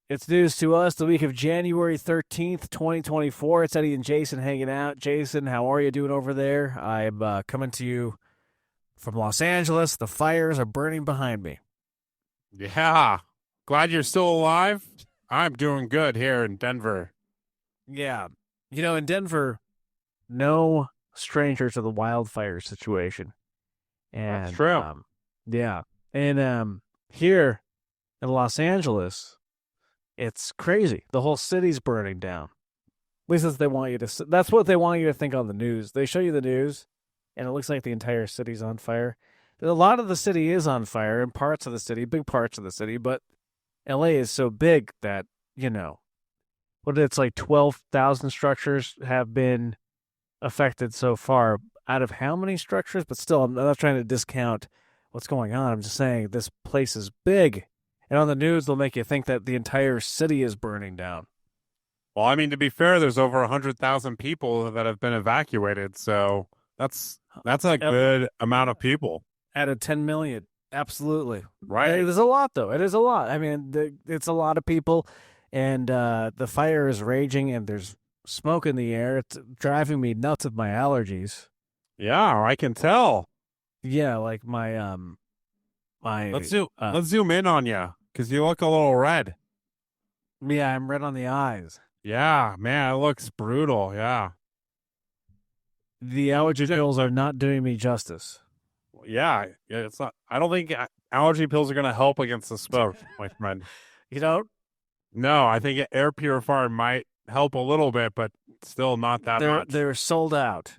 It's news to us the week of January 13th, 2024. It's Eddie and Jason hanging out. Jason, how are you doing over there? I'm coming to you from Los Angeles. The fires are burning behind me. Yeah. Glad you're still alive. I'm doing good here in Denver. Yeah. In Denver, no stranger to the wildfire situation. That's And, true. yeah. And here in Los Angeles, it's crazy. The whole city's burning down. At least that's what they want you to think on the news. They show you the news, and it looks like the entire city's on fire. A lot of the city is on fire in parts of the city, big parts of the city, but LA is so big that, it's like 12,000 structures have been affected so far. Out of how many structures? But still, I'm not trying to discount what's going on. I'm just saying this place is big. And on the news, they'll make you think that the entire city is burning down. Well, I mean, to be fair, there's over 100,000 people that have been evacuated, so that's a good amount of people. Out of 10 million. Absolutely. Right. It is a lot, though. It is a lot. I mean, it's a lot of people, and the fire is raging, and there's smoke in the air. It's driving me nuts with my allergies. Yeah, I can tell. Yeah, like my Let's zoom in on you, because you look a little red. Yeah, I'm red on the eyes. Yeah, man, it looks brutal. Yeah. The allergy pills are not doing me justice. Yeah, it's not. I don't think allergy pills are going to help against the smoke, my friend. You don't? No, I think an air purifier might help a little bit, but still not that much. They're sold out.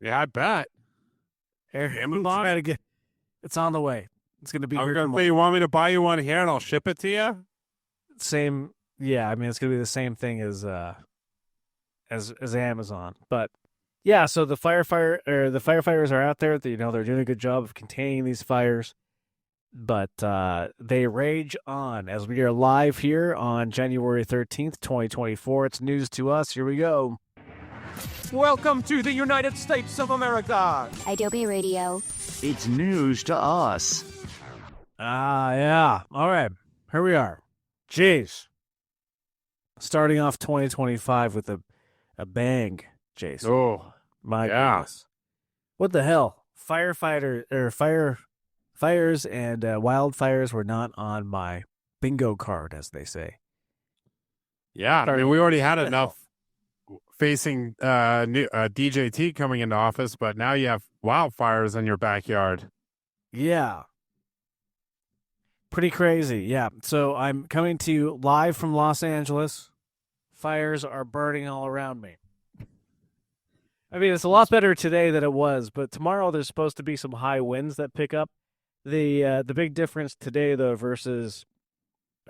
Yeah, I bet. Amazon? It's on the way. It's going to be. I'm going to say, you want me to buy you one here and I'll ship it to you? Same. Yeah, I mean, it's going to be the same thing as Amazon. But yeah, so the firefighters are out there. They're doing a good job of containing these fires. But they rage on as we are live here on January 13th, 2024. It's news to us. Here we go. Welcome to the United States of America. Adobe Radio. It's news to us. Yeah. All right. Here we are. Jeez. Starting off 2025 with a bang, Jason. Oh, my yeah. goodness. What the hell? Fires and wildfires were not on my bingo card, as they say. Yeah, I mean, we already had enough facing DJT coming into office, but now you have wildfires in your backyard. Yeah. Pretty crazy, yeah. So I'm coming to you live from Los Angeles. Fires are burning all around me. I mean, it's a lot better today than it was, but tomorrow there's supposed to be some high winds that pick up. The big difference today, though, versus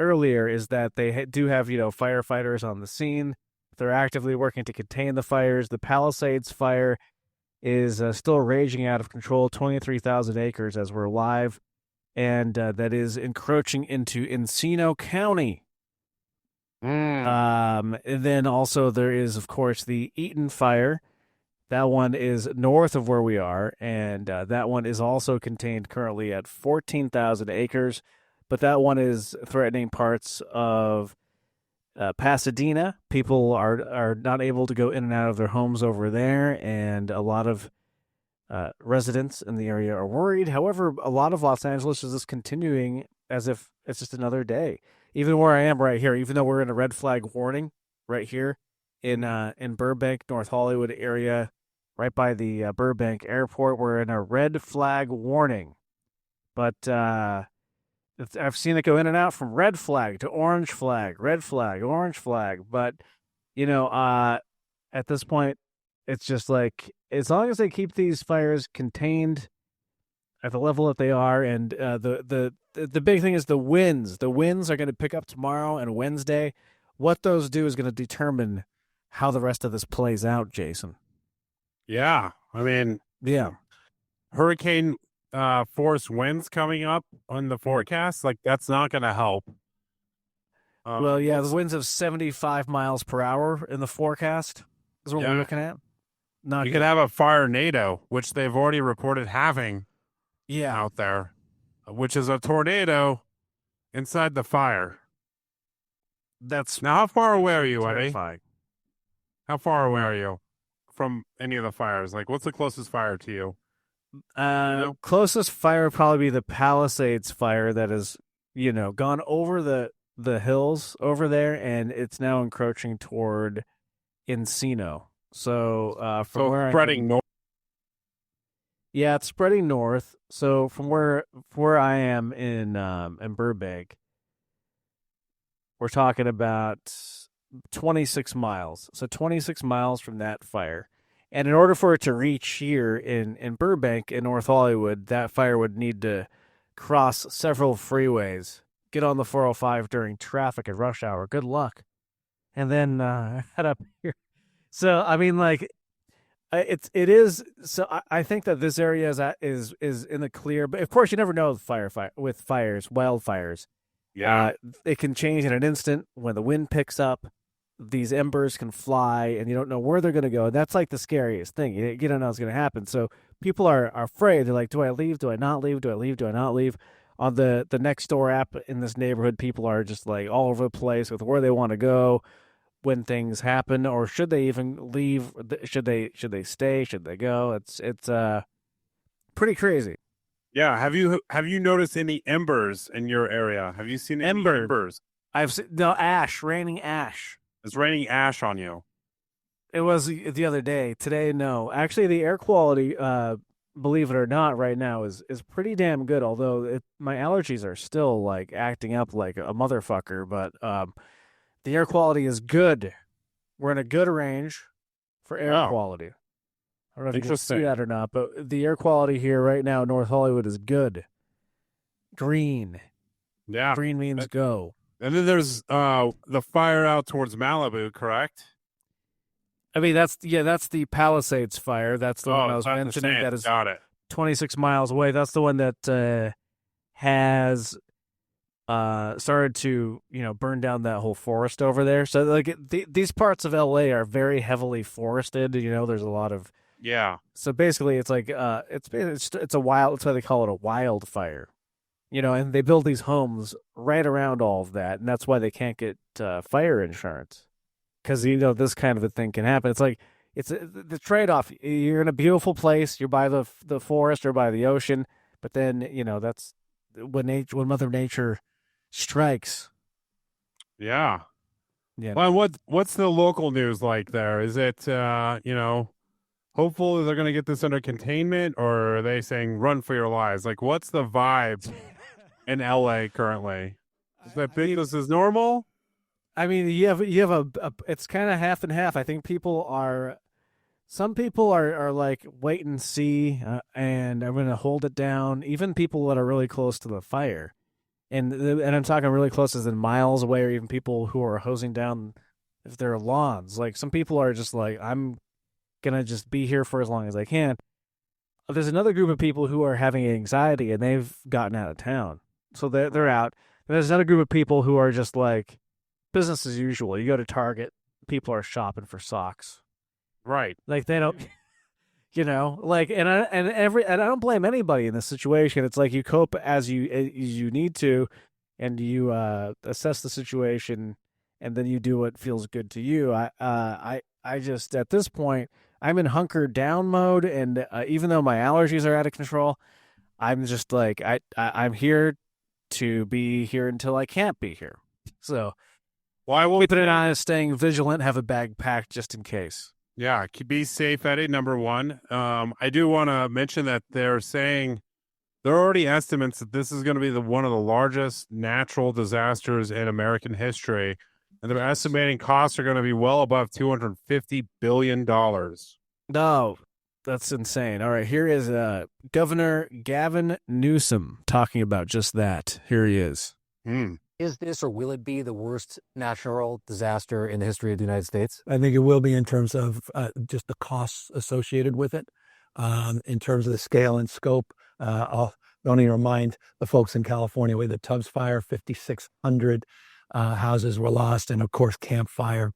earlier is that they do have, firefighters on the scene. They're actively working to contain the fires. The Palisades fire is still raging out of control, 23,000 acres as we're live. And that is encroaching into Encino County. And then also there is, of course, the Eaton fire. That one is north of where we are, and that one is also contained currently at 14,000 acres. But that one is threatening parts of Pasadena. People are not able to go in and out of their homes over there, and a lot of residents in the area are worried. However, a lot of Los Angeles is just continuing as if it's just another day. Even where I am right here, even though we're in a red flag warning right here in Burbank, North Hollywood area, right by the Burbank airport, we're in a red flag warning. But I've seen it go in and out from red flag to orange flag, red flag, orange flag. But, at this point, it's just like, as long as they keep these fires contained at the level that they are, and the big thing is the winds. The winds are going to pick up tomorrow and Wednesday. What those do is going to determine how the rest of this plays out, Jason. Yeah, I mean, yeah, hurricane force winds coming up on the forecast, like that's not going to help. Well, yeah, the winds of 75 miles per hour in the forecast is what we're looking at. You could have a fire NATO, which they've already reported having out there, which is a tornado inside the fire. That's Now, how far away are you, Eddie? terrifying. How far away are you from any of the fires? Like, what's the closest fire to you? Closest fire would probably be the Palisades fire that has, gone over the hills over there, and it's now encroaching toward Encino. So from where spreading north. yeah, it's spreading north. So from where I am in Burbank, we're talking about 26 miles. So 26 miles from that fire. And in order for it to reach here in Burbank, in North Hollywood, that fire would need to cross several freeways, get on the 405 during traffic at rush hour. Good luck. And then head up here. So, I mean, like, it is. So I think that this area is in the clear. But, of course, you never know with wildfires. Yeah. It can change in an instant when the wind picks up. These embers can fly, and you don't know where they're going to go. That's like the scariest thing. You don't know what's going to happen. So people are afraid. They're like, do I leave? Do I not leave? Do I leave? Do I not leave? On the Nextdoor app in this neighborhood, people are just like all over the place with where they want to go when things happen, or should they even leave? Should they stay? Should they go? It's pretty crazy. Yeah. Have you noticed any embers in your area? Have you seen any embers? I've seen ash, raining ash. It's raining ash on you. It was the other day. Today, no. Actually, the air quality, believe it or not, right now is pretty damn good. Although my allergies are still like acting up like a motherfucker, but the air quality is good. We're in a good range for air quality. I don't know if you can see that or not, but the air quality here right now in North Hollywood is good. Green. Yeah. Green means go. And then there's the fire out towards Malibu, correct? I mean, that's the Palisades fire. That's the one I was that's mentioning. That is got it. 26 miles away. That's the one that has started to burn down that whole forest over there. So like these parts of LA are very heavily forested. There's a lot of So basically, it's like it's a wild. That's why they call it a wildfire. And they build these homes right around all of that, and that's why they can't get fire insurance, because this kind of a thing can happen. It's like the trade-off. You're in a beautiful place, you're by the forest or by the ocean, but then that's when Mother Nature strikes. Yeah. Yeah. Well, what's the local news like there? Is it hopeful they're going to get this under containment, or are they saying run for your lives? Like, what's the vibe in LA currently? Is that business is normal? I mean, you have it's kind of half and half. I think some people are like wait and see, and I'm going to hold it down. Even people that are really close to the fire, and I'm talking really close as in miles away, or even people who are hosing down if their lawns. Like some people are just like, I'm gonna just be here for as long as I can. There's another group of people who are having anxiety, and they've gotten out of town, so they're out. And there's another group of people who are just like business as usual. You go to Target, people are shopping for socks, right? Like they don't, like and I don't blame anybody in this situation. It's like you cope as you need to, and you assess the situation, and then you do what feels good to you. I just at this point, I'm in hunker down mode, and even though my allergies are out of control, I'm just like I'm here to be here until I can't be here. So, I will keep it on, staying vigilant, have a bag packed just in case. Yeah, be safe, Eddie. Number one, I do want to mention that they're saying there are already estimates that this is going to be one of the largest natural disasters in American history. And they're estimating costs are going to be well above $250 billion. No, that's insane. All right, here is Governor Gavin Newsom talking about just that. Here he is. Is this or will it be the worst natural disaster in the history of the United States? I think it will be in terms of just the costs associated with it. In terms of the scale and scope, I'll only remind the folks in California with the Tubbs fire, 5,600 houses were lost, and of course Camp Fire,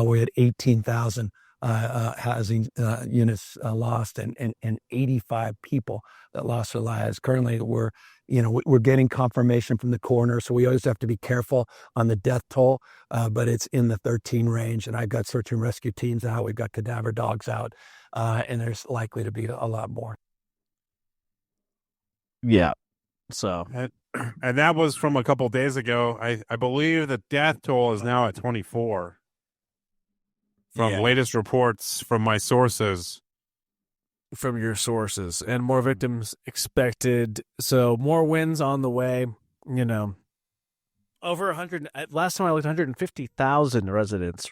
we had 18,000 housing units lost, and 85 people that lost their lives. Currently, we're getting confirmation from the coroner, so we always have to be careful on the death toll, but it's in the 13 range, and I've got search and rescue teams out. We've got cadaver dogs out, and there's likely to be a lot more. Yeah. So, and that was from a couple days ago. I believe the death toll is now at 24 from latest reports from my sources. From your sources, and more victims expected. So more wins on the way. Over 100. Last time I looked, 150,000 residents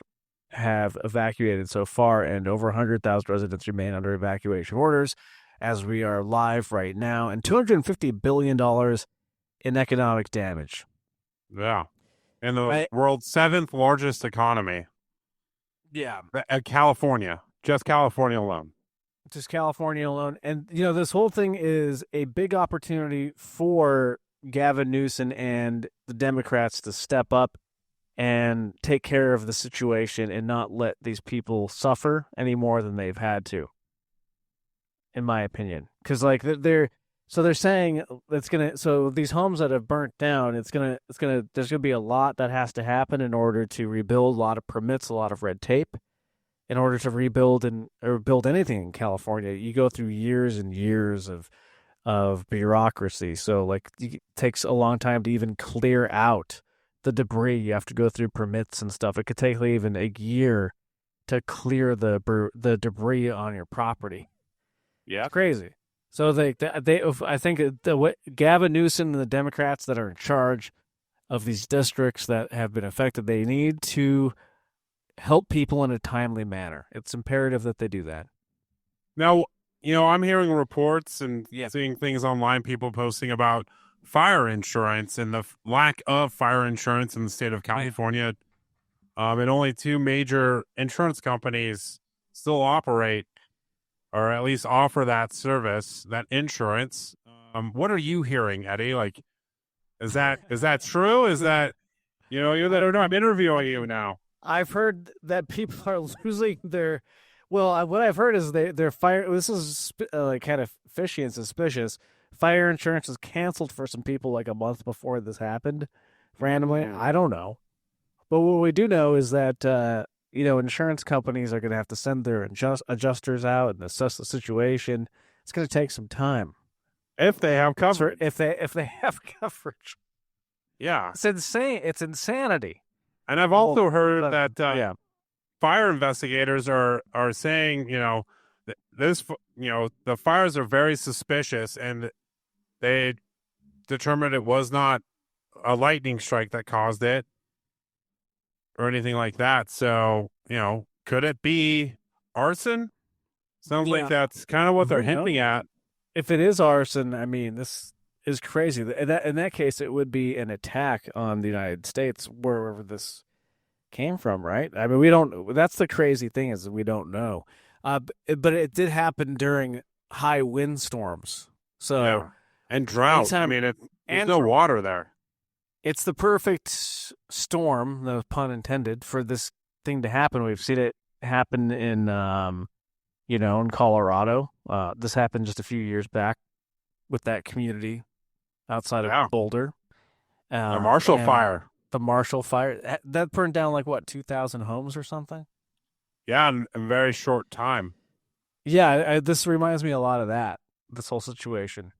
have evacuated so far, and over 100,000 residents remain under evacuation orders as we are live right now, and $250 billion in economic damage. Yeah. And the world's 7th largest economy. Yeah. California. Just California alone. Just California alone. And, this whole thing is a big opportunity for Gavin Newsom and the Democrats to step up and take care of the situation and not let these people suffer any more than they've had to, in my opinion. Because, they're saying so these homes that have burnt down, there's going to be a lot that has to happen in order to rebuild, a lot of permits, a lot of red tape. In order to rebuild or build anything in California, you go through years and years of bureaucracy. So, it takes a long time to even clear out the debris. You have to go through permits and stuff. It could take even a year to clear the debris on your property. Yeah, it's crazy. So I think Gavin Newsom and the Democrats that are in charge of these districts that have been affected, they need to help people in a timely manner. It's imperative that they do that. Now, I'm hearing reports and seeing things online, people posting about fire insurance and the lack of fire insurance in the state of California. And only 2 major insurance companies still operate, or at least offer that service, that insurance. What are you hearing, Eddie? Is that true? Is that, I'm interviewing you now. I've heard that people are losing their. Well, what I've heard is their fire. This is kind of fishy and suspicious. Fire insurance is canceled for some people a month before this happened, randomly. I don't know, but what we do know is that insurance companies are going to have to send their adjusters out and assess the situation. It's going to take some time if they have coverage. If they have coverage, yeah, it's insane. It's insanity. And I've also heard that fire investigators are saying, the fires are very suspicious, and they determined it was not a lightning strike that caused it or anything like that. So, could it be arson? Sounds like that's kind of what they're hinting at. If it is arson, I mean, this is crazy. In that case, it would be an attack on the United States, wherever this came from, right? I mean, we don't. That's the crazy thing, is we don't know. But it did happen during high windstorms. So and drought. I mean, there's no water there. It's the perfect storm, no pun intended, for this thing to happen. We've seen it happen in in Colorado. This happened just a few years back with that community outside of Boulder. The Marshall Fire. The Marshall Fire. That burned down 2,000 homes or something? Yeah, in a very short time. Yeah, this reminds me a lot of that, this whole situation.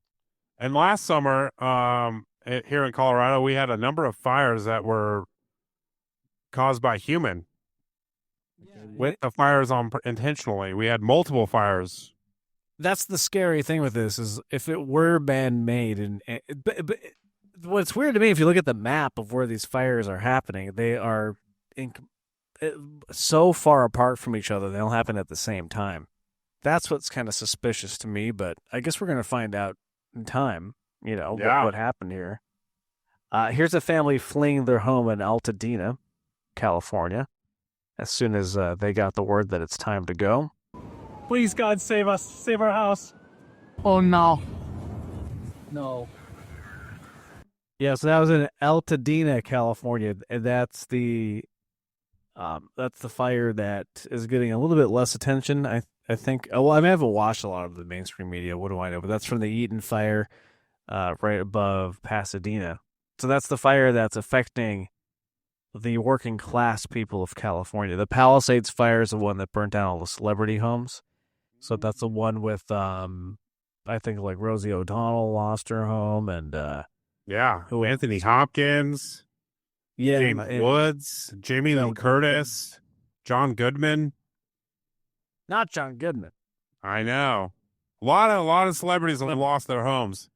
And last summer, here in Colorado, we had a number of fires that were caused by human. With the fires on intentionally. We had multiple fires. That's the scary thing with this, is if it were man-made. But what's weird to me, if you look at the map of where these fires are happening, they are so far apart from each other, they don't happen at the same time. That's what's kind of suspicious to me, but I guess we're going to find out in time, what happened here. Here's a family fleeing their home in Altadena, California, as soon as they got the word that it's time to go. Please, God, save us. Save our house. Oh, no. No. Yeah, so that was in Altadena, California, and that's the That's the fire that is getting a little bit less attention. I think. Oh, well, I haven't watched a lot of the mainstream media. What do I know? But that's from the Eaton fire, right above Pasadena. So that's the fire that's affecting the working class people of California. The Palisades fire is the one that burnt down all the celebrity homes. So that's the one with, I think like Rosie O'Donnell lost her home, and Who Anthony Hopkins, James Woods, Jamie Lee Curtis, John Goodman. Not John Goodman. I know. A lot of celebrities have lost their homes.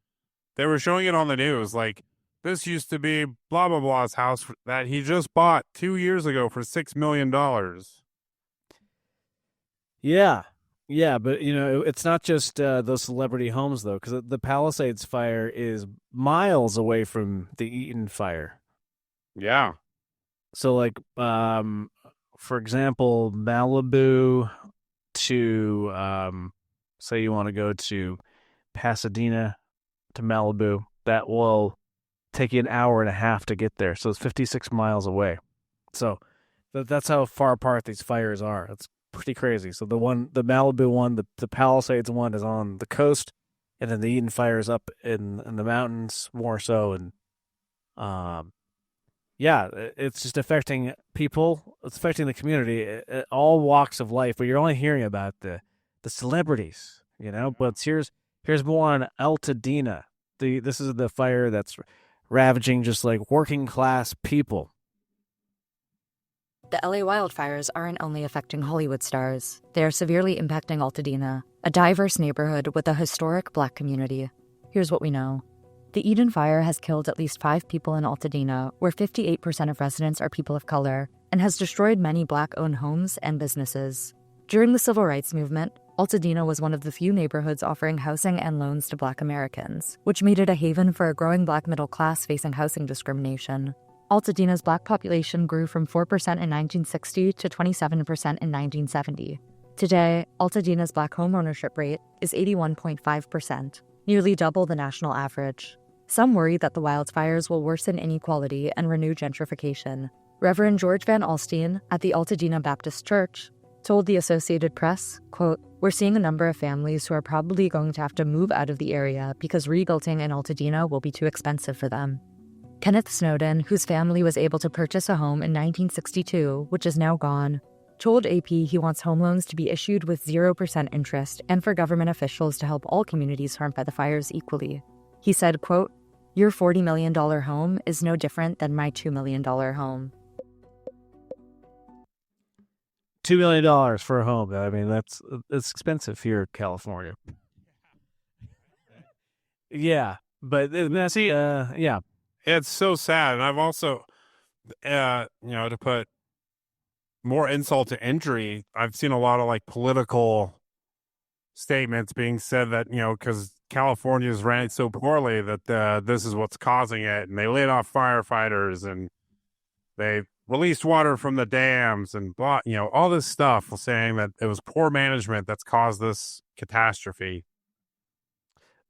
They were showing it on the news. Like, this used to be blah, blah, blah's house that he just bought 2 years ago for $6 million. Yeah. Yeah, but, it's not just those celebrity homes, though, because the Palisades fire is miles away from the Eaton fire. Yeah. So, like, for example, Malibu to, say you want to go to Pasadena to Malibu, that will take you an hour and a half to get there. So it's 56 miles away. So that's how far apart these fires are. It's pretty crazy. So the Malibu one, the Palisades one is on the coast, and then the Eden fire is up in the mountains more so. And it's just affecting people. It's affecting the community, all walks of life. But you're only hearing about the celebrities, But here's more on Altadena. This is the fire that's ravaging just like working class people. The LA wildfires aren't only affecting Hollywood stars. They are severely impacting Altadena, a diverse neighborhood with a historic Black community. Here's what we know. The Eden Fire has killed at least 5 people in Altadena, where 58% of residents are people of color, and has destroyed many Black-owned homes and businesses. During the Civil Rights Movement, Altadena was one of the few neighborhoods offering housing and loans to Black Americans, which made it a haven for a growing Black middle class facing housing discrimination. Altadena's Black population grew from 4% in 1960 to 27% in 1970. Today, Altadena's Black homeownership rate is 81.5%, nearly double the national average. Some worry that the wildfires will worsen inequality and renew gentrification. Reverend George Van Alstine at the Altadena Baptist Church told the Associated Press, quote, "We're seeing a number of families who are probably going to have to move out of the area because rebuilding in Altadena will be too expensive for them." Kenneth Snowden, whose family was able to purchase a home in 1962, which is now gone, told AP he wants home loans to be issued with 0% interest and for government officials to help all communities harmed by the fires equally. He said, quote, "Your $40 million home is no different than my $2 million home." $2 million for a home. I mean, it's expensive here in California. Yeah, but see, yeah. It's so sad. And I've also, to put more insult to injury, I've seen a lot of like political statements being said that, because California is ran so poorly that this is what's causing it. And they laid off firefighters and they released water from the dams and blah, all this stuff, saying that it was poor management that's caused this catastrophe.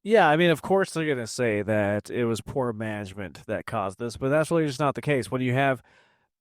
Yeah, I mean, of course they're going to say that it was poor management that caused this, but that's really just not the case. When you have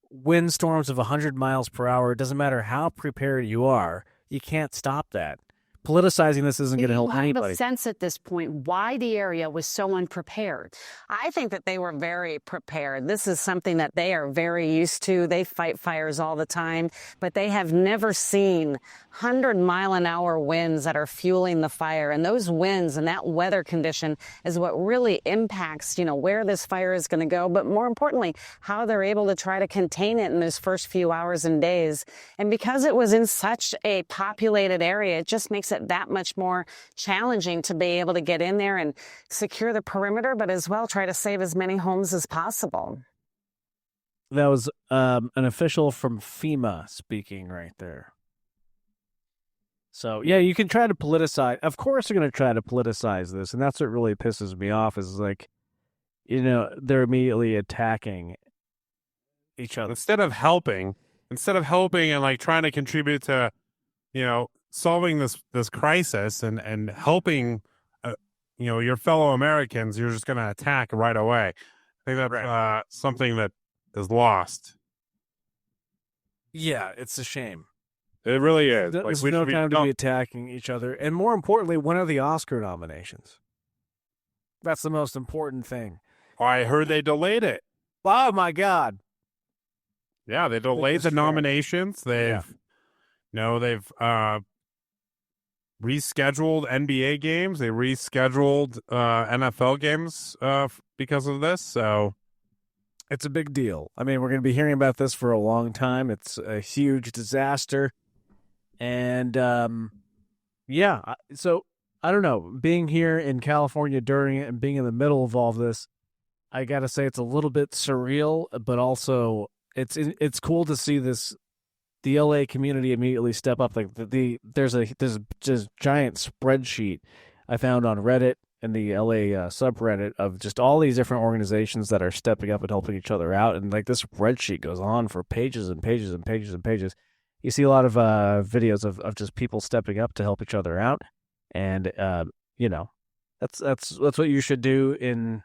windstorms of 100 miles per hour, it doesn't matter how prepared you are, you can't stop that. Politicizing this isn't going to help anybody. I have a sense at this point why the area was so unprepared. I think that they were very prepared. This is something that they are very used to. They fight fires all the time, but they have never seen 100-mile-an-hour winds that are fueling the fire. And those winds and that weather condition is what really impacts, where this fire is going to go, but more importantly, how they're able to try to contain it in those first few hours and days. And because it was in such a populated area, it just makes it that much more challenging to be able to get in there and secure the perimeter, but as well try to save as many homes as possible. That was an official from FEMA speaking right there. So, yeah, you can try to politicize. Of course they're going to try to politicize this, and that's what really pisses me off is like, they're immediately attacking each other. Instead of helping and like trying to contribute to, solving this crisis and helping, your fellow Americans, you're just going to attack right away. I think that's something that is lost. Yeah, it's a shame. It really is. There's we no should be- time to don't- be attacking each other. And more importantly, when are the Oscar nominations? That's the most important thing. I heard they delayed it. Oh, my God. Yeah, they delayed the Biggest nominations. They've rescheduled NBA games. They rescheduled NFL games because of this. So It's a big deal. I mean, we're going to be hearing about this for a long time. It's a huge disaster. And, so I don't know. Being here in California during it and being in the middle of all of this, I got to say it's a little bit surreal, but also it's cool to see the LA community immediately step up. Like there's a just giant spreadsheet I found on Reddit and the LA subreddit of just all these different organizations that are stepping up and helping each other out. And like this spreadsheet goes on for pages and pages and pages and pages. You see a lot of videos of just people stepping up to help each other out. And, that's what you should do in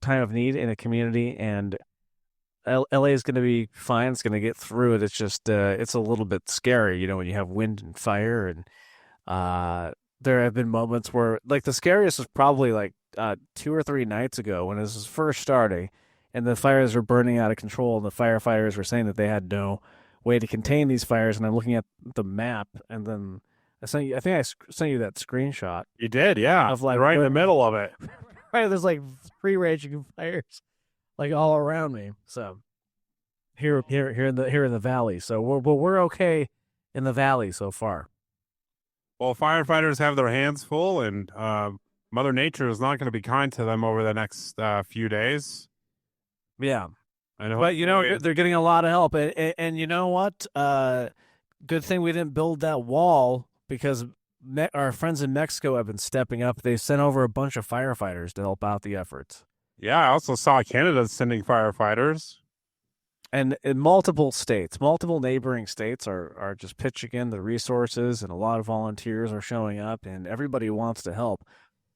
time of need in a community. And LA is going to be fine. It's going to get through it. It's just, it's a little bit scary, when you have wind and fire. And there have been moments where, like, the scariest was probably like 2 or 3 nights ago when this was first starting and the fires were burning out of control. And the firefighters were saying that they had no way to contain these fires. And I'm looking at the map, and then I think I sent you that screenshot. you did, yeah. Of, like, right in the middle of it. Right, there's like 3 raging fires, like all around me. So here in the valley. So we're okay in the valley so far. Well, firefighters have their hands full, and Mother Nature is not going to be kind to them over the next few days. Yeah, I know, but they're getting a lot of help, and you know what? Good thing we didn't build that wall, because our friends in Mexico have been stepping up. They sent over a bunch of firefighters to help out the efforts. Yeah, I also saw Canada sending firefighters. And in multiple states, multiple neighboring states are just pitching in the resources, and a lot of volunteers are showing up, and everybody wants to help.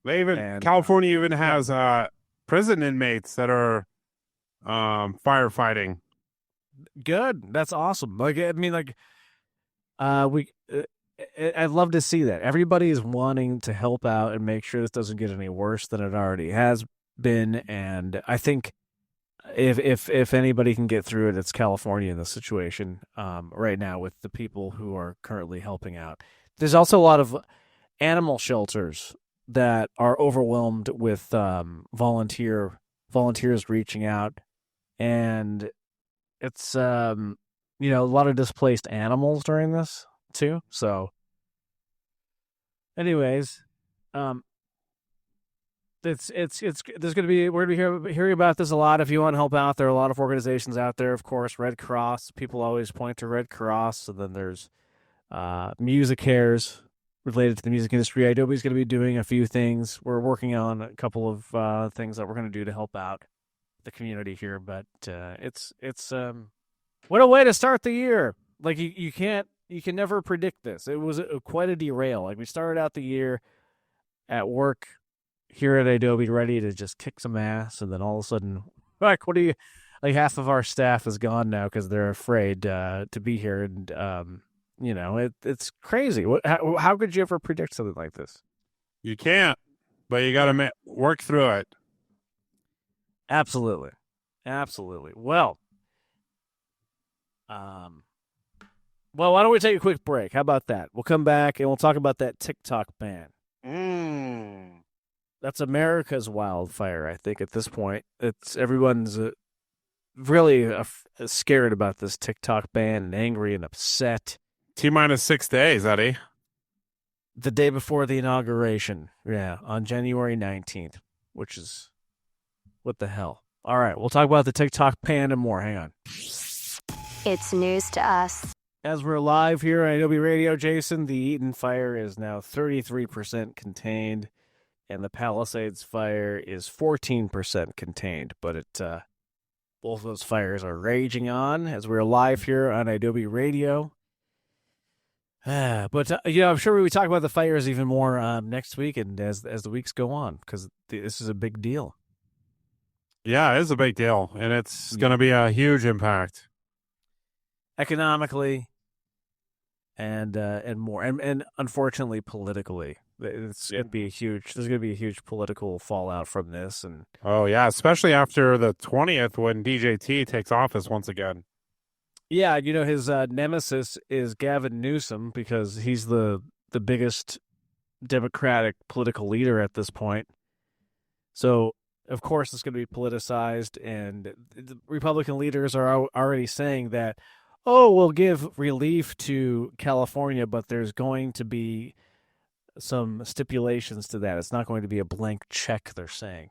California even has prison inmates that are firefighting. Good. That's awesome. Like, I mean, like, I'd love to see that. Everybody is wanting to help out and make sure this doesn't get any worse than it already has been. And I think if anybody can get through it, it's California in the situation right now with the people who are currently helping out. There's also a lot of animal shelters that are overwhelmed with volunteers reaching out, and it's a lot of displaced animals during this too. So anyways, it's there's going to be, we're going to be hearing about this a lot. If you want to help out, there are a lot of organizations out there, of course. Red Cross, people always point to Red Cross. And then there's music cares related to the music industry. Adobe's going to be doing a few things. We're working on a couple of things that we're going to do to help out the community here. But it's what a way to start the year. Like, you can never predict this. It was quite a derail. Like, we started out the year at work here at Adobe ready to just kick some ass, and then all of a sudden, like, half of our staff is gone now because they're afraid to be here. And it's crazy. How could you ever predict something like this? You can't, but you got to work through it. Absolutely. Well, why don't we take a quick break? How about that? We'll come back and we'll talk about that TikTok ban. That's America's wildfire, I think, at this point. Everyone's really scared about this TikTok ban and angry and upset. T-minus 6 days, Eddie. The day before the inauguration, on January 19th, which is, what the hell? All right, we'll talk about the TikTok ban and more. Hang on. It's news to us. As we're live here on Adobe Radio, Jason, the Eaton fire is now 33% contained, and the Palisades fire is 14% contained. But both of those fires are raging on as we're live here on Adobe Radio. But I'm sure we talk about the fires even more next week and as the weeks go on, because this is a big deal. Yeah, it is a big deal, and it's going to be a huge impact. economically, and more, and unfortunately politically. It's gonna be there's gonna be a huge political fallout from this, and Oh yeah, especially after the 20th when DJT takes office once again. yeah, his nemesis is Gavin Newsom because he's the biggest Democratic political leader at this point. So of course it's going to be politicized, and the Republican leaders are already saying that, oh, we'll give relief to California, but there's going to be some stipulations to that. It's not going to be a blank check, they're saying.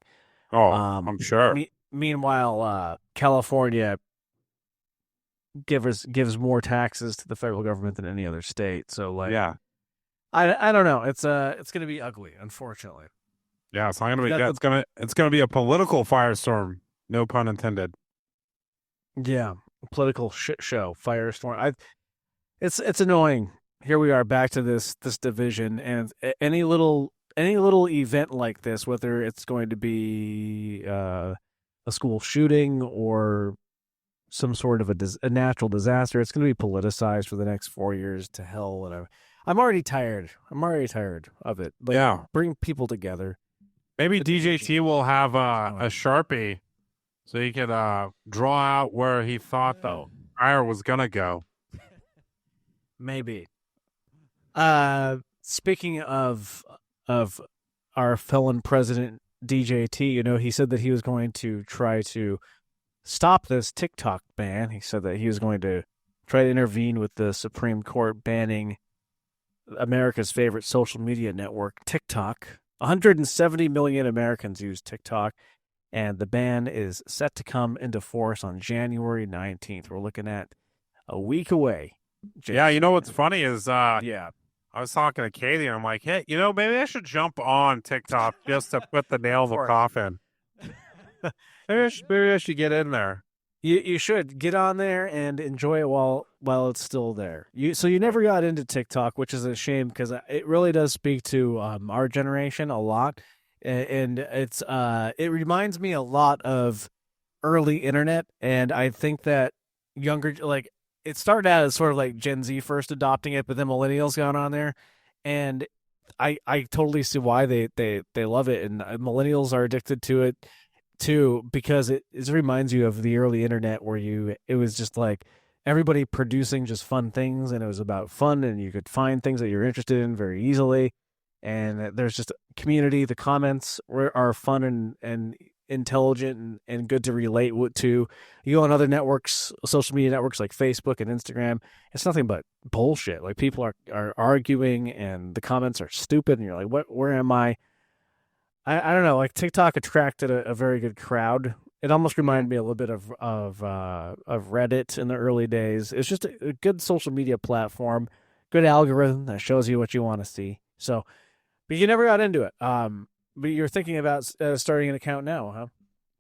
Oh, I'm sure. Meanwhile, California gives more taxes to the federal government than any other state. So, like, Yeah. I don't know. It's going to be ugly, unfortunately. Yeah, it's not gonna be. It's gonna be a political firestorm. No pun intended. Yeah, political shit show, firestorm. It's annoying. Here we are back to this division, and any little event like this, whether it's going to be a school shooting or some sort of a natural disaster, it's going to be politicized for the next 4 years to hell. And I'm already tired. I'm already tired of it. Like, Yeah. Bring people together. Maybe DJT will have a Sharpie so he could draw out where he thought the fire was going to go. Maybe. Speaking of our felon president, DJT, he said that he was going to try to stop this TikTok ban. He said that he was going to try to intervene with the Supreme Court banning America's favorite social media network, TikTok. 170 million Americans use TikTok, and the ban is set to come into force on January 19th. We're looking at a week away. Yeah, you know what's funny is yeah, I was talking to Katie, and I'm like, hey, maybe I should jump on TikTok just to put the nail in the coffin. Maybe I should get in there. You should get on there and enjoy it while it's still there. So you never got into TikTok, which is a shame because it really does speak to our generation a lot, and it reminds me a lot of early internet, and I think that younger, like, it started out as sort of like Gen Z first adopting it, but then millennials got on there, and I totally see why they love it, and millennials are addicted to it too, because it reminds you of the early internet where it was just like everybody producing just fun things, and it was about fun, and you could find things that you're interested in very easily, and there's just a community. The comments are fun and intelligent and good to relate to. You go on other networks, social media networks like Facebook and Instagram, it's nothing but bullshit. Like, people are arguing, and the comments are stupid, and you're like, where am I? I don't know. Like, TikTok attracted a very good crowd. It almost reminded me a little bit of Reddit in the early days. It's just a good social media platform, good algorithm that shows you what you want to see. So, but you never got into it. But you're thinking about starting an account now, huh?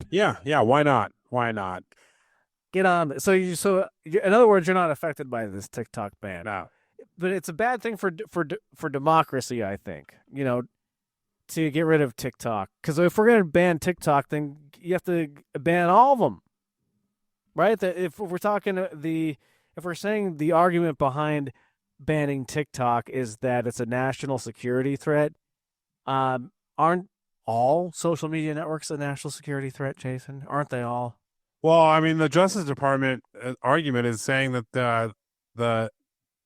Yeah. Why not? Why not? Get on. So in other words, you're not affected by this TikTok ban. No. But it's a bad thing for democracy, I think. To get rid of TikTok, because if we're going to ban TikTok, then you have to ban all of them, right? That if we're saying the argument behind banning TikTok is that it's a national security threat, aren't all social media networks a national security threat, Jason? Aren't they all? Well, I mean, the Justice Department argument is saying that the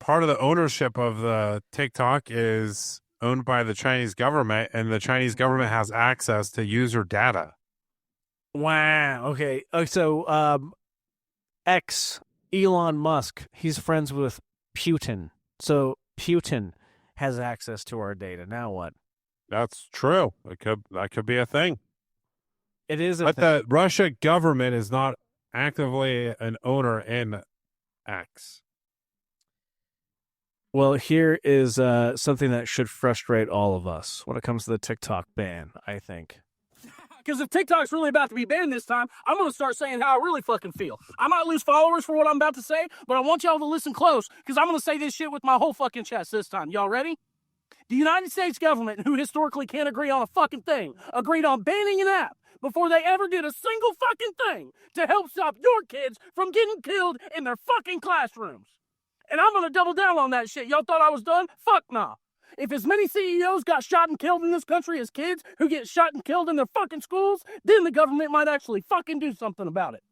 part of the ownership of the TikTok is owned by the Chinese government, and the Chinese government has access to user data. Wow. Okay. So, Elon Musk, he's friends with Putin. So Putin has access to our data. Now what? That's true. That could be a thing. It is a but thing. The Russia government is not actively an owner in X. Well, here is something that should frustrate all of us when it comes to the TikTok ban, I think. Because if TikTok's really about to be banned this time, I'm going to start saying how I really fucking feel. I might lose followers for what I'm about to say, but I want y'all to listen close, because I'm going to say this shit with my whole fucking chest this time. Y'all ready? The United States government, who historically can't agree on a fucking thing, agreed on banning an app before they ever did a single fucking thing to help stop your kids from getting killed in their fucking classrooms. And I'm gonna double down on that shit. Y'all thought I was done? Fuck nah. If as many CEOs got shot and killed in this country as kids who get shot and killed in their fucking schools, then the government might actually fucking do something about it.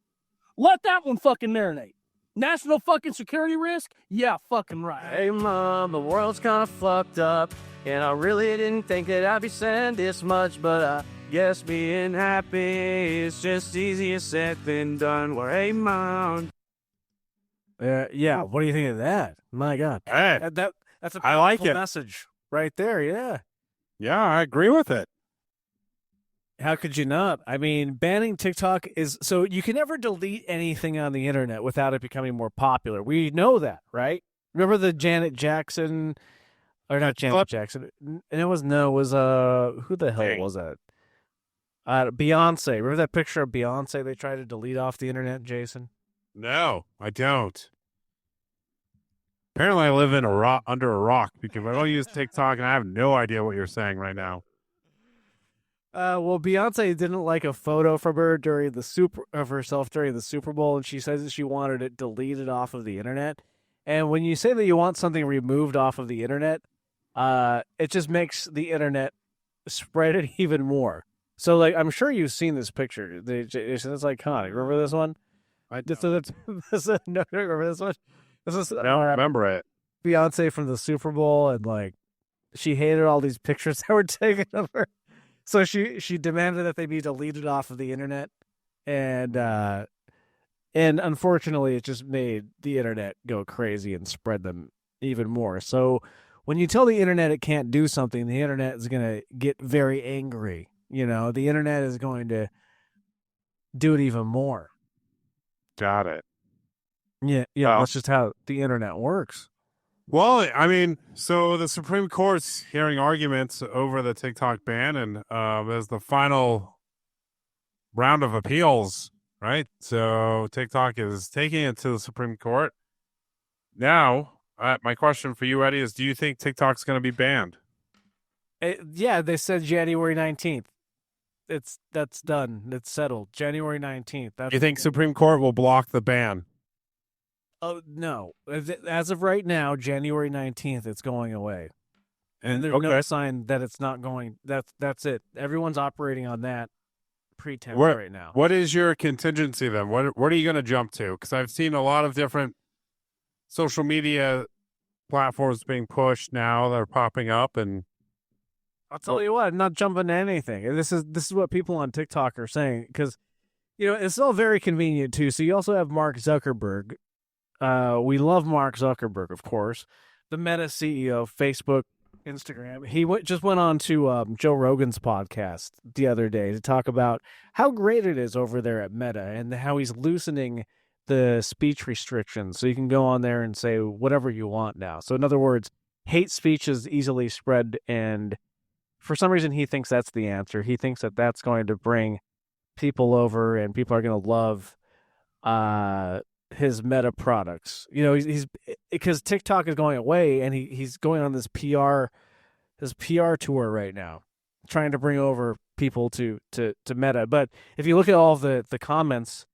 Let that one fucking marinate. National fucking security risk? Yeah, fucking right. Hey, Mom, the world's kind of fucked up, and I really didn't think that I'd be saying this much, but I guess being happy is just easier said than done. Well, hey, Mom. Yeah, what do you think of that? My God. Hey, That's a I like powerful it. message right there, yeah. Yeah, I agree with it. How could you not? I mean, banning TikTok is so you can never delete anything on the internet without it becoming more popular. We know that, right? Remember the Janet Jackson, or not Janet Jackson? And it was who the hell was that? Beyonce. Remember that picture of Beyonce they tried to delete off the internet, Jason? No, I don't. Apparently, I live in under a rock because I don't use TikTok, and I have no idea what you're saying right now. Well, Beyonce didn't like a photo from her herself during the Super Bowl, and she says that she wanted it deleted off of the internet. And when you say that you want something removed off of the internet, it just makes the internet spread it even more. So, like, I'm sure you've seen this picture. It's iconic. Remember this one? No, remember this one? I don't remember it. Beyonce from the Super Bowl, and like, she hated all these pictures that were taken of her. So she demanded that they be deleted off of the internet, and unfortunately, it just made the internet go crazy and spread them even more. So when you tell the internet it can't do something, the internet is going to get very angry. You know, the internet is going to do it even more. Got it. Yeah, that's just how the internet works. Well, I mean, so the Supreme Court's hearing arguments over the TikTok ban, and as the final round of appeals, right? So TikTok is taking it to the Supreme Court. Now, my question for you, Eddie, is: do you think TikTok's going to be banned? Yeah, they said January 19th. That's done. It's settled. January 19th. You think Supreme Court will block the ban? Oh, no. As of right now, January 19th, it's going away. And there's no sign that it's not going. That's it. Everyone's operating on that pretense right now. What is your contingency then? What are you going to jump to? Because I've seen a lot of different social media platforms being pushed now. They're popping up, and I'll tell you what, I'm not jumping to anything. This is what people on TikTok are saying, because, you know, it's all very convenient too. So you also have Mark Zuckerberg. We love Mark Zuckerberg, of course, the Meta CEO, Facebook, Instagram. He just went on to Joe Rogan's podcast the other day to talk about how great it is over there at Meta and how he's loosening the speech restrictions. So you can go on there and say whatever you want now. So in other words, hate speech is easily spread, and for some reason he thinks that's the answer. He thinks that that's going to bring people over, and people are going to love his Meta products. You know, he's because TikTok is going away, and he's going on this PR tour right now, trying to bring over people to Meta. But if you look at all the comments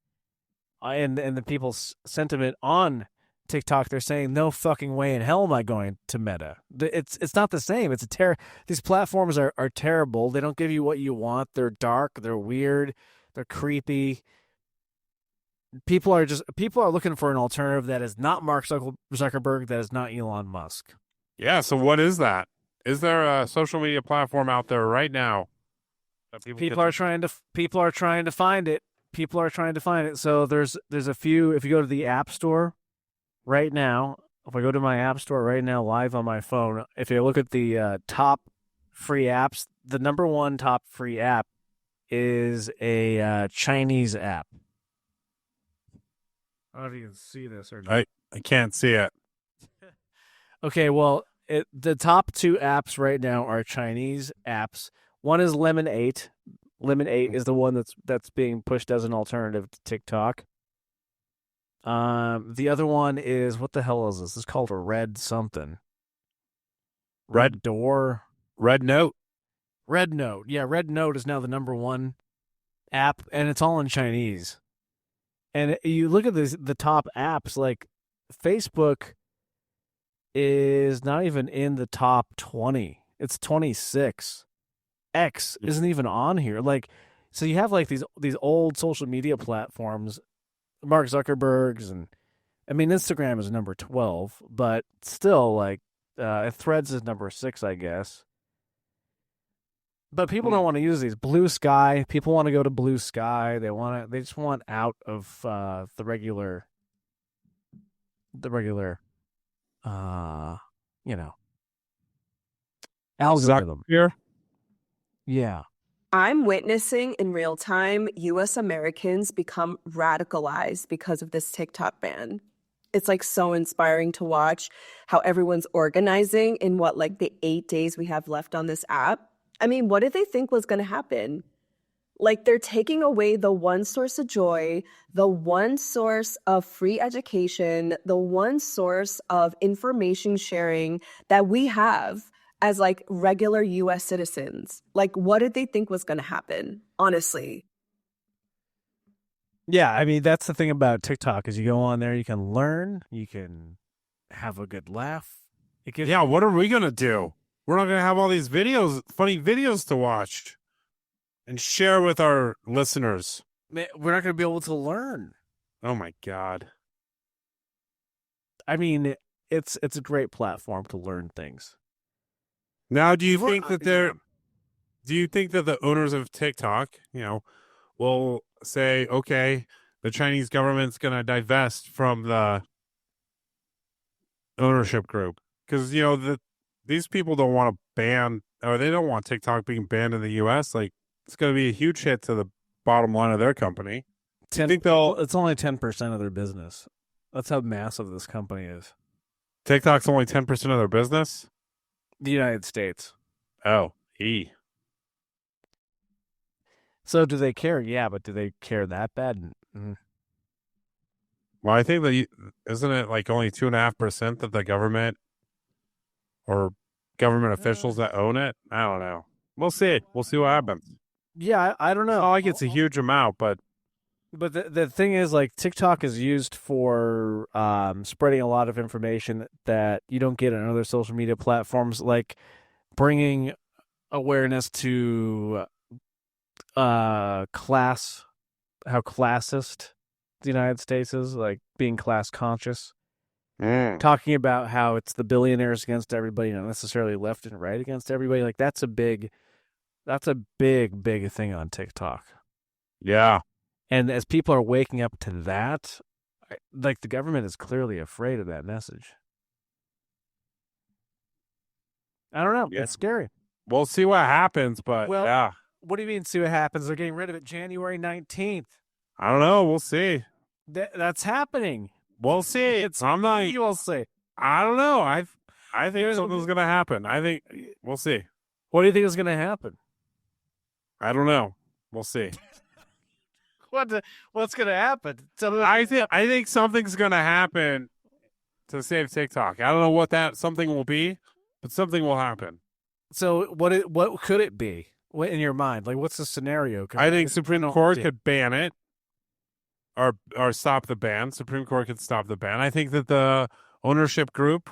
and the people's sentiment on TikTok, they're saying no fucking way in hell am I going to Meta. It's not the same. It's these platforms are terrible. They don't give you what you want. They're dark. They're weird. They're creepy. People are looking for an alternative that is not Mark Zuckerberg, that is not Elon Musk. Yeah. So what is that? Is there a social media platform out there right now that people are trying to find it? People are trying to find it. So there's a few. If you go to the App Store right now, if I go to my App Store right now, live on my phone, if you look at the top free apps, the number one top free app is a Chinese app. I don't know if you can see this or not. I can't see it. Okay, well, the top two apps right now are Chinese apps. One is Lemon 8. Lemon 8 is the one that's being pushed as an alternative to TikTok. The other one is, what the hell is this? It's called a Red something. Red Door. Red Note. Red Note. Yeah, Red Note is now the number one app, and it's all in Chinese. And you look at the top apps, like Facebook is not even in the top 20. It's 26. X isn't even on here. Like, so you have like these old social media platforms, Mark Zuckerberg's, and I mean Instagram is number 12, but still, like, Threads is number 6, I guess. But people don't want to use these. Blue Sky, people want to go to Blue Sky. They just want out of the regular algorithm. Here. Yeah. I'm witnessing in real time U.S. Americans become radicalized because of this TikTok ban. It's like so inspiring to watch how everyone's organizing in the 8 days we have left on this app. I mean, what did they think was going to happen? Like, they're taking away the one source of joy, the one source of free education, the one source of information sharing that we have as like regular U.S. citizens. Like, what did they think was going to happen? Honestly. Yeah, I mean, that's the thing about TikTok is you go on there, you can learn, you can have a good laugh. Yeah, what are we going to do? We're not going to have all these videos, funny videos to watch and share with our listeners. We're not going to be able to learn. Oh, my God. I mean, it's a great platform to learn things. Now, do you think that the owners of TikTok, will say, okay, the Chinese government's going to divest from the ownership group? Because, these people don't want to ban, or they don't want TikTok being banned in the U.S. Like, it's going to be a huge hit to the bottom line of their company. It's only 10% of their business. That's how massive this company is. TikTok's only 10% of their business? The United States. Oh, So do they care? Yeah, but do they care that bad? Mm-hmm. Well, I think that isn't it like only 2.5% that the government or government officials that own it? I don't know. We'll see. We'll see what happens. Yeah, I don't know. It's not like it's a huge amount, but the thing is, like, TikTok is used for spreading a lot of information that you don't get on other social media platforms, like bringing awareness to class, how classist the United States is, like being class conscious. Talking about how it's the billionaires against everybody, not necessarily left and right against everybody. Like, that's a big thing on TikTok. Yeah. And as people are waking up to that, like, the government is clearly afraid of that message. I don't know. Yeah. It's scary. We'll see what happens, but yeah. What do you mean see what happens? They're getting rid of it January 19th. I don't know. We'll see. That's happening. We'll see. You will see. I don't know. I think something's going to happen. I think we'll see. What do you think is going to happen? I don't know. We'll see. What's going to happen? I think something's going to happen to save TikTok. I don't know what that something will be, but something will happen. So what could it be? What in your mind? Like, what's the scenario? I think Supreme Court could ban it or stop the ban. Supreme Court could stop the ban. I think that the ownership group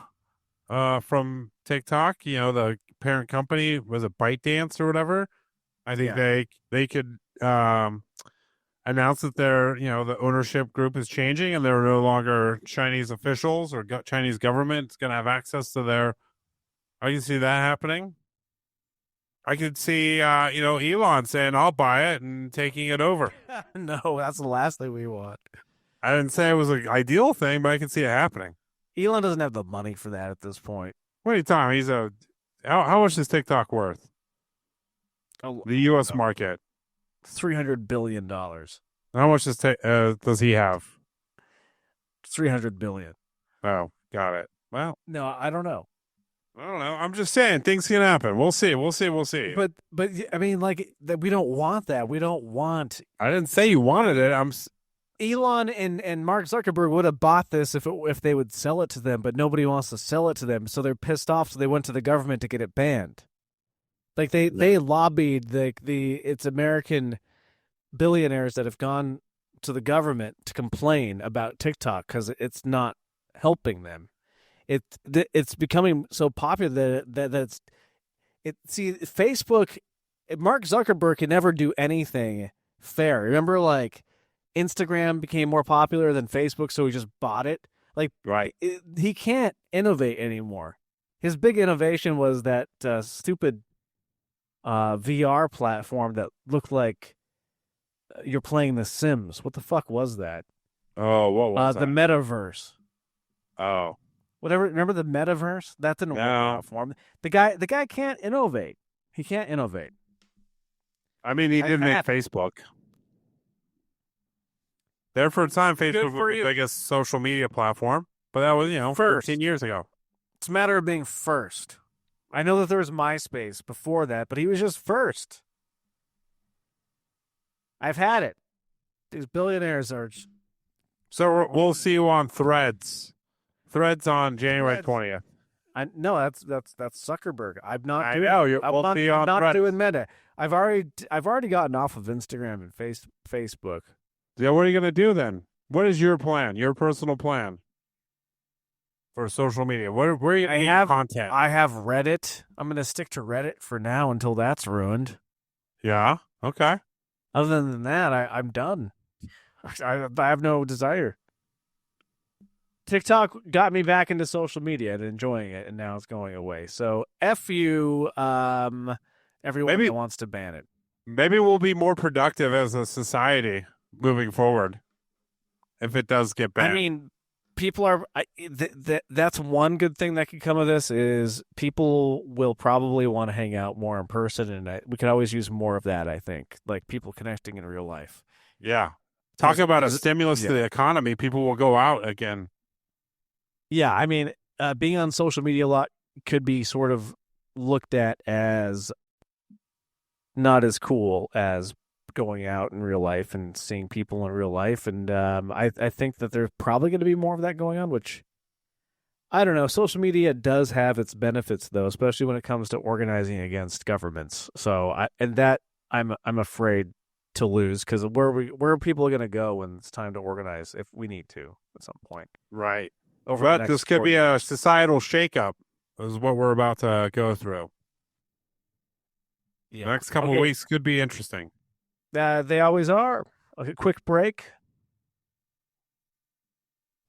from TikTok, the parent company, was it ByteDance or whatever? I think they could announce that the ownership group is changing and they're no longer Chinese officials or Chinese government is going to have access to their. I can see that happening. I could see, Elon saying, I'll buy it and taking it over. No, that's the last thing we want. I didn't say it was an ideal thing, but I can see it happening. Elon doesn't have the money for that at this point. What are you talking? How much is TikTok worth? The U.S. market. $300 billion. How much does he have? $300 billion. Oh, got it. Well, no, I don't know. I don't know. I'm just saying things can happen. We'll see. But I mean, like, we don't want that. We don't want. I didn't say you wanted it. Elon and Mark Zuckerberg would have bought this if they would sell it to them, but nobody wants to sell it to them, so they're pissed off. So they went to the government to get it banned. Like they lobbied it's American billionaires that have gone to the government to complain about TikTok because it's not helping them. It's becoming so popular that see, Facebook, Mark Zuckerberg can never do anything fair. Remember, like, Instagram became more popular than Facebook, so he just bought it. Like, right. He can't innovate anymore. His big innovation was that stupid VR platform that looked like you're playing The Sims. What the fuck was that? Oh, what was that? The Metaverse. Oh. Whatever. Remember the Metaverse? That didn't work out for him. The guy can't innovate. He can't innovate. I mean, he did make Facebook. There for a time, Facebook was the biggest social media platform, but that was, 15 years ago. It's a matter of being first. I know that there was MySpace before that, but he was just first. I've had it. These billionaires are. So we'll see you on Threads. Threads on January 20th. No, that's Zuckerberg. I'm not. I know. We'll see you on not Threads. doing Meta. I've already gotten off of Instagram and Facebook. Yeah, what are you going to do then? What is your plan? Your personal plan for social media? Where are you going to have content? I have Reddit. I'm going to stick to Reddit for now until that's ruined. Yeah. Okay. Other than that, I'm done. I have no desire. TikTok got me back into social media and enjoying it, and now it's going away. So F you, everyone that wants to ban it. Maybe we'll be more productive as a society moving forward if it does get banned. I mean, people are that's one good thing that could come of this is people will probably want to hang out more in person, and we could always use more of that. I think, like, people connecting in real life. Yeah, talk about a stimulus to the economy. People will go out again. Yeah, I mean, being on social media a lot could be sort of looked at as not as cool as going out in real life and seeing people in real life. And I think that there's probably going to be more of that going on, which, I don't know. Social media does have its benefits, though, especially when it comes to organizing against governments. So I'm afraid to lose, because where are people going to go when it's time to organize if we need to at some point? Right. But this could be a societal shakeup, is what we're about to go through. Yeah. The next couple of weeks could be interesting. They always are. A quick break.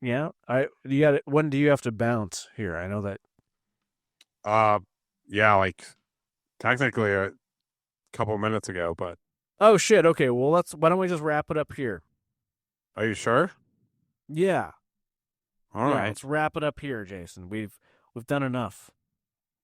Yeah. When do you have to bounce here? I know that. Yeah, like technically a couple minutes ago, but. Oh shit. Okay. Well, why don't we just wrap it up here? Are you sure? Yeah. All right. Let's wrap it up here, Jason. We've done enough.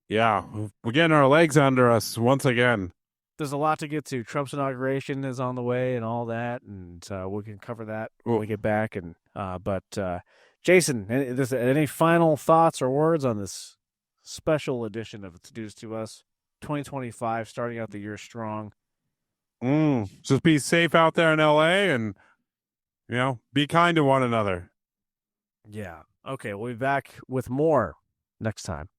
Yeah, we're getting our legs under us once again. There's a lot to get to. Trump's inauguration is on the way and all that, and we can cover that when we get back. And but Jason, any final thoughts or words on this special edition of It's News to Us 2025, starting out the year strong? Just be safe out there in LA, and be kind to one another. Yeah. Okay, we'll be back with more next time.